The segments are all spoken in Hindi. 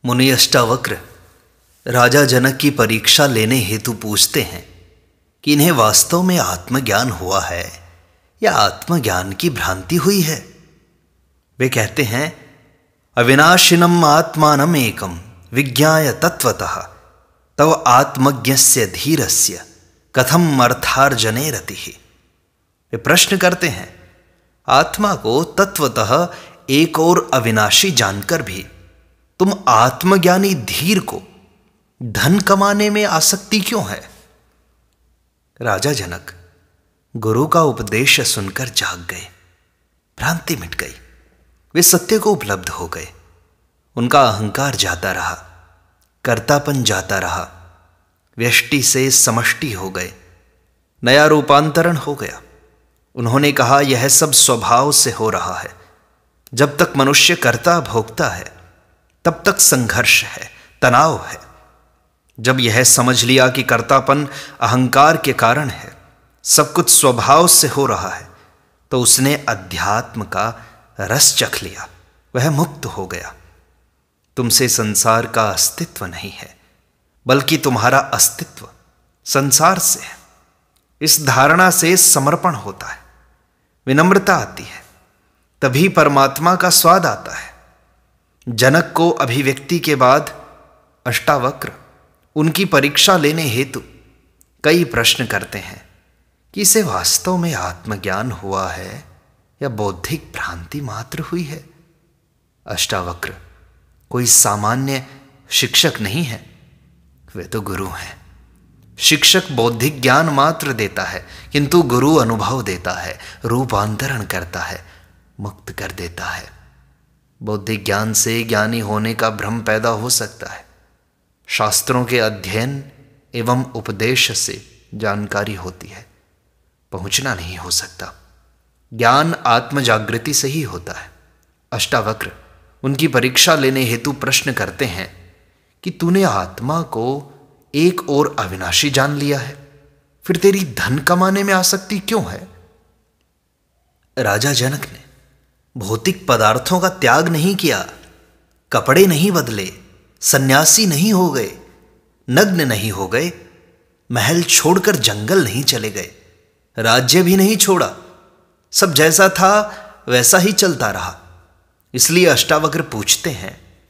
मुनि अष्टावक्र राजा जनक की परीक्षा लेने हेतु पूछते हैं कि इन्हें वास्तव में आत्मज्ञान हुआ है या आत्मज्ञान की भ्रांति हुई है। वे कहते हैं, अविनाशिनम आत्मानम एकम विज्ञाय तत्वतः तव आत्मज्ञस्य धीरस्य कथम अर्थार्जने रतिः। वे प्रश्न करते हैं, आत्मा को तत्वतः एक और अविनाशी जानकर भी तुम आत्मज्ञानी धीर को धन कमाने में आसक्ति क्यों है। राजा जनक गुरु का उपदेश सुनकर जाग गए, भ्रांति मिट गई, वे सत्य को उपलब्ध हो गए। उनका अहंकार जाता रहा, कर्तापन जाता रहा, व्यष्टि से समष्टि हो गए, नया रूपांतरण हो गया। उन्होंने कहा, यह सब स्वभाव से हो रहा है। जब तक मनुष्य कर्ता भोगता है तब तक संघर्ष है, तनाव है। जब यह समझ लिया कि कर्तापन अहंकार के कारण है, सब कुछ स्वभाव से हो रहा है, तो उसने अध्यात्म का रस चख लिया, वह मुक्त हो गया। तुमसे संसार का अस्तित्व नहीं है, बल्कि तुम्हारा अस्तित्व संसार से है। इस धारणा से समर्पण होता है, विनम्रता आती है, तभी परमात्मा का स्वाद आता है। जनक को अभिव्यक्ति के बाद अष्टावक्र उनकी परीक्षा लेने हेतु कई प्रश्न करते हैं कि इसे वास्तव में आत्मज्ञान हुआ है या बौद्धिक भ्रांति मात्र हुई है। अष्टावक्र कोई सामान्य शिक्षक नहीं है, वे तो गुरु हैं। शिक्षक बौद्धिक ज्ञान मात्र देता है, किंतु गुरु अनुभव देता है, रूपांतरण करता है, मुक्त कर देता है। बौद्धिक ज्ञान से ज्ञानी होने का भ्रम पैदा हो सकता है। शास्त्रों के अध्ययन एवं उपदेश से जानकारी होती है, पहुंचना नहीं हो सकता। ज्ञान आत्म जागृति से ही होता है। अष्टावक्र उनकी परीक्षा लेने हेतु प्रश्न करते हैं कि तूने आत्मा को एक और अविनाशी जान लिया है, फिर तेरी धन कमाने में आसक्ति क्यों है। राजा जनक ने भौतिक पदार्थों का त्याग नहीं किया, कपड़े नहीं बदले, सन्यासी नहीं हो गए, नग्न नहीं हो गए, महल छोड़कर जंगल नहीं चले गए, राज्य भी नहीं छोड़ा, सब जैसा था वैसा ही चलता रहा। इसलिए अष्टावक्र पूछते हैं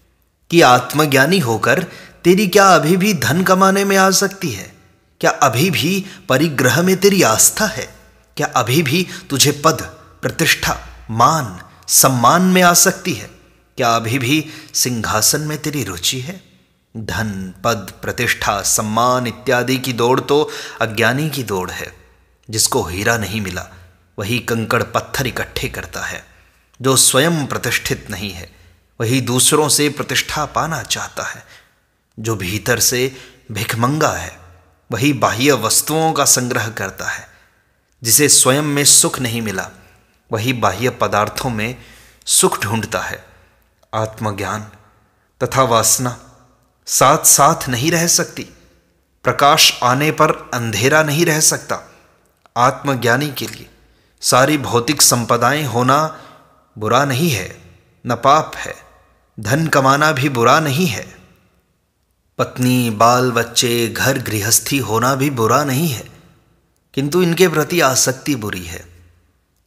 कि आत्मज्ञानी होकर तेरी क्या अभी भी धन कमाने में आ सकती है? क्या अभी भी परिग्रह में तेरी आस्था है? क्या अभी भी तुझे पद, प्रतिष्ठा, मान, सम्मान में आ सकती है? क्या अभी भी सिंहासन में तेरी रुचि है? धन, पद, प्रतिष्ठा, सम्मान इत्यादि की दौड़ तो अज्ञानी की दौड़ है। जिसको हीरा नहीं मिला वही कंकड़ पत्थर इकट्ठे करता है। जो स्वयं प्रतिष्ठित नहीं है वही दूसरों से प्रतिष्ठा पाना चाहता है। जो भीतर से भिखमंगा है वही बाह्य वस्तुओं का संग्रह करता है। जिसे स्वयं में सुख नहीं मिला वही बाह्य पदार्थों में सुख ढूंढता है। आत्मज्ञान तथा वासना साथ साथ नहीं रह सकती। प्रकाश आने पर अंधेरा नहीं रह सकता। आत्मज्ञानी के लिए सारी भौतिक संपदाएं होना बुरा नहीं है, न पाप है। धन कमाना भी बुरा नहीं है। पत्नी, बाल बच्चे, घर गृहस्थी होना भी बुरा नहीं है, किंतु इनके प्रति आसक्ति बुरी है।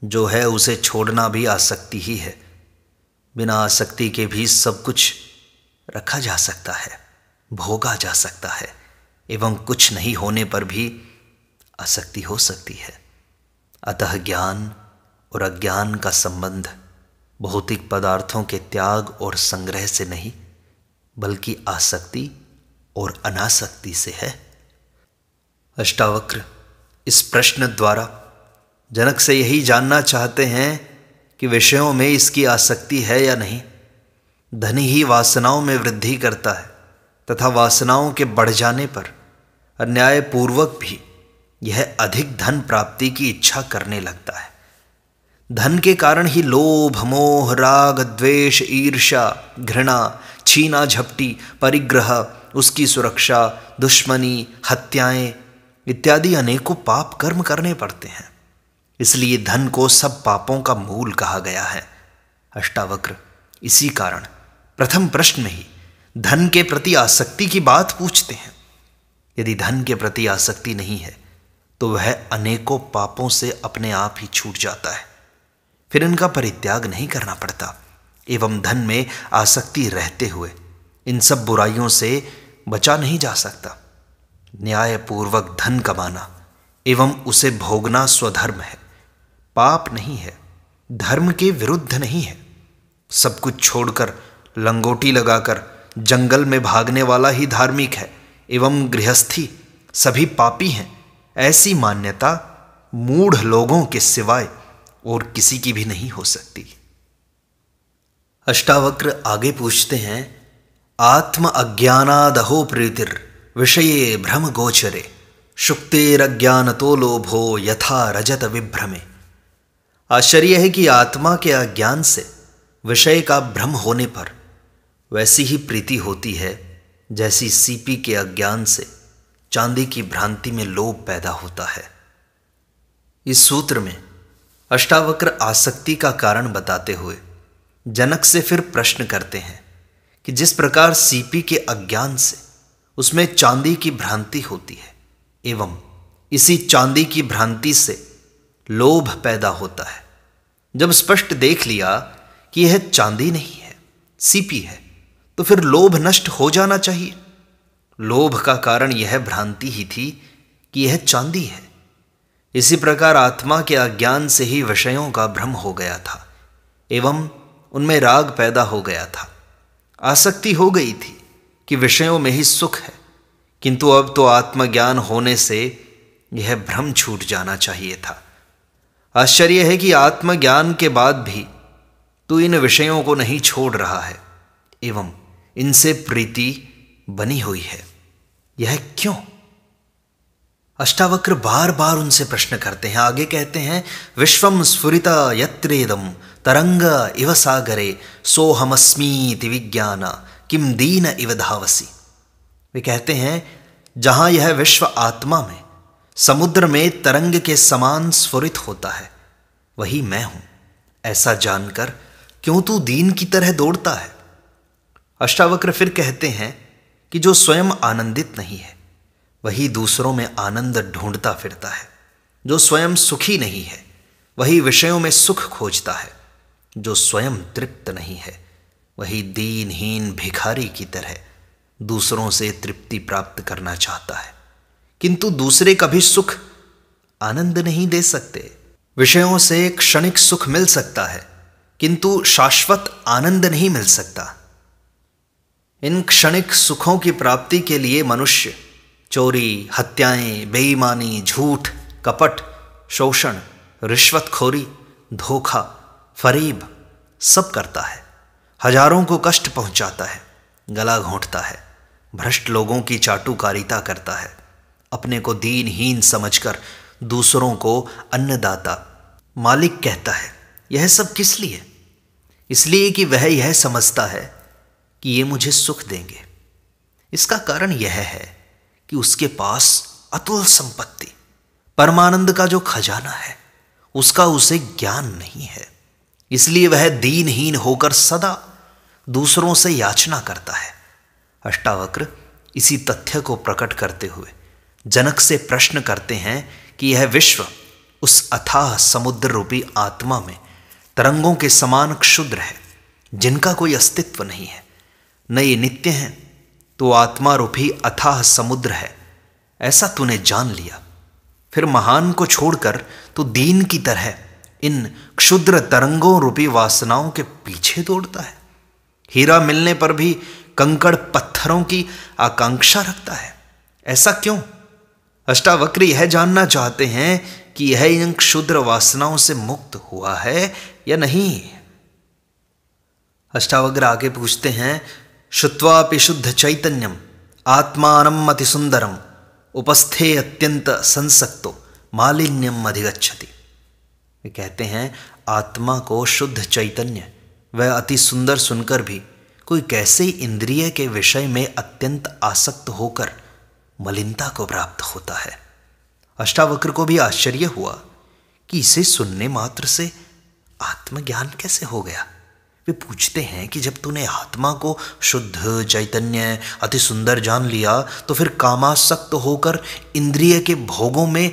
जो है उसे छोड़ना भी आसक्ति ही है। बिना आसक्ति के भी सब कुछ रखा जा सकता है, भोगा जा सकता है, एवं कुछ नहीं होने पर भी आसक्ति हो सकती है। अतः ज्ञान और अज्ञान का संबंध भौतिक पदार्थों के त्याग और संग्रह से नहीं, बल्कि आसक्ति और अनासक्ति से है। अष्टावक्र इस प्रश्न द्वारा जनक से यही जानना चाहते हैं कि विषयों में इसकी आसक्ति है या नहीं। धन ही वासनाओं में वृद्धि करता है तथा वासनाओं के बढ़ जाने पर अन्यायपूर्वक भी यह अधिक धन प्राप्ति की इच्छा करने लगता है। धन के कारण ही लोभ, मोह, राग, द्वेष, ईर्ष्या, घृणा, छीना झपटी, परिग्रह, उसकी सुरक्षा, दुश्मनी, हत्याएं इत्यादि अनेकों पाप कर्म करने पड़ते हैं। इसलिए धन को सब पापों का मूल कहा गया है। अष्टावक्र इसी कारण प्रथम प्रश्न में ही धन के प्रति आसक्ति की बात पूछते हैं। यदि धन के प्रति आसक्ति नहीं है तो वह अनेकों पापों से अपने आप ही छूट जाता है, फिर इनका परित्याग नहीं करना पड़ता। एवं धन में आसक्ति रहते हुए इन सब बुराइयों से बचा नहीं जा सकता। न्यायपूर्वक धन कमाना एवं उसे भोगना स्वधर्म है, पाप नहीं है, धर्म के विरुद्ध नहीं है। सब कुछ छोड़कर लंगोटी लगाकर जंगल में भागने वाला ही धार्मिक है एवं गृहस्थी सभी पापी हैं, ऐसी मान्यता मूढ़ लोगों के सिवाय और किसी की भी नहीं हो सकती। अष्टावक्र आगे पूछते हैं, आत्म अज्ञानादहो प्रीतिर विषये भ्रम गोचरे शुक्तेरज्ञानतो लोभो यथा रजत विभ्रमे। आश्चर्य है कि आत्मा के अज्ञान से विषय का भ्रम होने पर वैसी ही प्रीति होती है जैसी सीपी के अज्ञान से चांदी की भ्रांति में लोभ पैदा होता है। इस सूत्र में अष्टावक्र आसक्ति का कारण बताते हुए जनक से फिर प्रश्न करते हैं कि जिस प्रकार सीपी के अज्ञान से उसमें चांदी की भ्रांति होती है एवं इसी चांदी की भ्रांति से लोभ पैदा होता है, जब स्पष्ट देख लिया कि यह चांदी नहीं है सीपी है तो फिर लोभ नष्ट हो जाना चाहिए। लोभ का कारण यह भ्रांति ही थी कि यह चांदी है। इसी प्रकार आत्मा के अज्ञान से ही विषयों का भ्रम हो गया था एवं उनमें राग पैदा हो गया था। आसक्ति हो गई थी कि विषयों में ही सुख है, किंतु अब तो आत्मज्ञान होने से यह भ्रम छूट जाना चाहिए था। आश्चर्य है कि आत्मज्ञान के बाद भी तू इन विषयों को नहीं छोड़ रहा है एवं इनसे प्रीति बनी हुई है, यह क्यों? अष्टावक्र बार बार उनसे प्रश्न करते हैं। आगे कहते हैं, विश्वम स्फुरिता यत्रेदम तरंग इव सागरे सोहमस्मीति विज्ञान किम दीन इव धावसी। वे कहते हैं, जहां यह विश्व आत्मा में समुद्र में तरंग के समान स्फुरित होता है वही मैं हूं, ऐसा जानकर क्यों तू दीन की तरह दौड़ता है? अष्टावक्र फिर कहते हैं कि जो स्वयं आनंदित नहीं है वही दूसरों में आनंद ढूंढता फिरता है। जो स्वयं सुखी नहीं है वही विषयों में सुख खोजता है। जो स्वयं तृप्त नहीं है वही दीनहीन भिखारी की तरह दूसरों से तृप्ति प्राप्त करना चाहता है, किंतु दूसरे कभी सुख आनंद नहीं दे सकते। विषयों से क्षणिक सुख मिल सकता है किंतु शाश्वत आनंद नहीं मिल सकता। इन क्षणिक सुखों की प्राप्ति के लिए मनुष्य चोरी, हत्याएं, बेईमानी, झूठ, कपट, शोषण, रिश्वतखोरी, धोखा, फरेब सब करता है। हजारों को कष्ट पहुंचाता है, गला घोंटता है, भ्रष्ट लोगों की चाटुकारिता करता है, अपने को दीनहीन समझकर दूसरों को अन्नदाता, मालिक कहता है। यह सब किस लिए? इसलिए कि वह यह समझता है कि ये मुझे सुख देंगे। इसका कारण यह है कि उसके पास अतुल संपत्ति, परमानंद का जो खजाना है उसका उसे ज्ञान नहीं है। इसलिए वह दीनहीन होकर सदा दूसरों से याचना करता है। अष्टावक्र इसी तथ्य को प्रकट करते हुए जनक से प्रश्न करते हैं कि यह विश्व उस अथाह समुद्र रूपी आत्मा में तरंगों के समान क्षुद्र है, जिनका कोई अस्तित्व नहीं है। न ये नित्य हैं तो आत्मा रूपी अथाह समुद्र है, ऐसा तूने जान लिया। फिर महान को छोड़कर तू दीन की तरह इन क्षुद्र तरंगों रूपी वासनाओं के पीछे दौड़ता है। हीरा मिलने पर भी कंकड़ पत्थरों की आकांक्षा रखता है, ऐसा क्यों? अष्टावक्र यह जानना चाहते हैं कि यह इन क्षुद्र वासनाओं से मुक्त हुआ है या नहीं। अष्टावक्र आगे पूछते हैं, श्रुत्वापि शुद्ध चैतन्यम आत्मानम अति सुंदरम उपस्थे अत्यंत संसक्तो मालिन्यम अधिगच्छति। वे कहते हैं, आत्मा को शुद्ध चैतन्य वह अति सुंदर सुनकर भी कोई कैसे इंद्रिय के विषय में अत्यंत आसक्त होकर मलिनता को प्राप्त होता है। अष्टावक्र को भी आश्चर्य हुआ कि इसे सुनने मात्र से आत्मज्ञान कैसे हो गया। वे पूछते हैं कि जब तूने आत्मा को शुद्ध, चैतन्य, अति सुंदर जान लिया तो फिर कामासक्त होकर इंद्रिय के भोगों में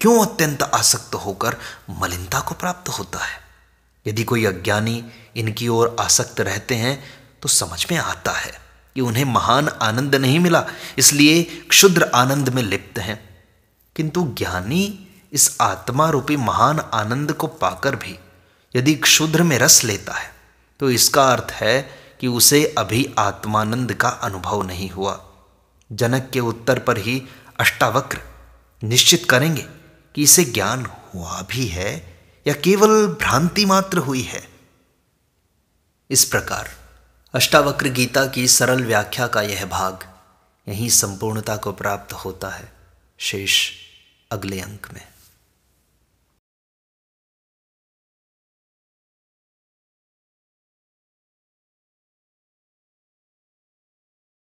क्यों अत्यंत आसक्त होकर मलिनता को प्राप्त होता है? यदि कोई अज्ञानी इनकी ओर आसक्त रहते हैं तो समझ में आता है कि उन्हें महान आनंद नहीं मिला, इसलिए क्षुद्र आनंद में लिप्त हैं। किंतु ज्ञानी इस आत्मा रूपी महान आनंद को पाकर भी यदि क्षुद्र में रस लेता है तो इसका अर्थ है कि उसे अभी आत्मानंद का अनुभव नहीं हुआ। जनक के उत्तर पर ही अष्टावक्र निश्चित करेंगे कि इसे ज्ञान हुआ भी है या केवल भ्रांति मात्र हुई है। इस प्रकार अष्टावक्र गीता की सरल व्याख्या का यह भाग यहीं संपूर्णता को प्राप्त होता है। शेष अगले अंक में।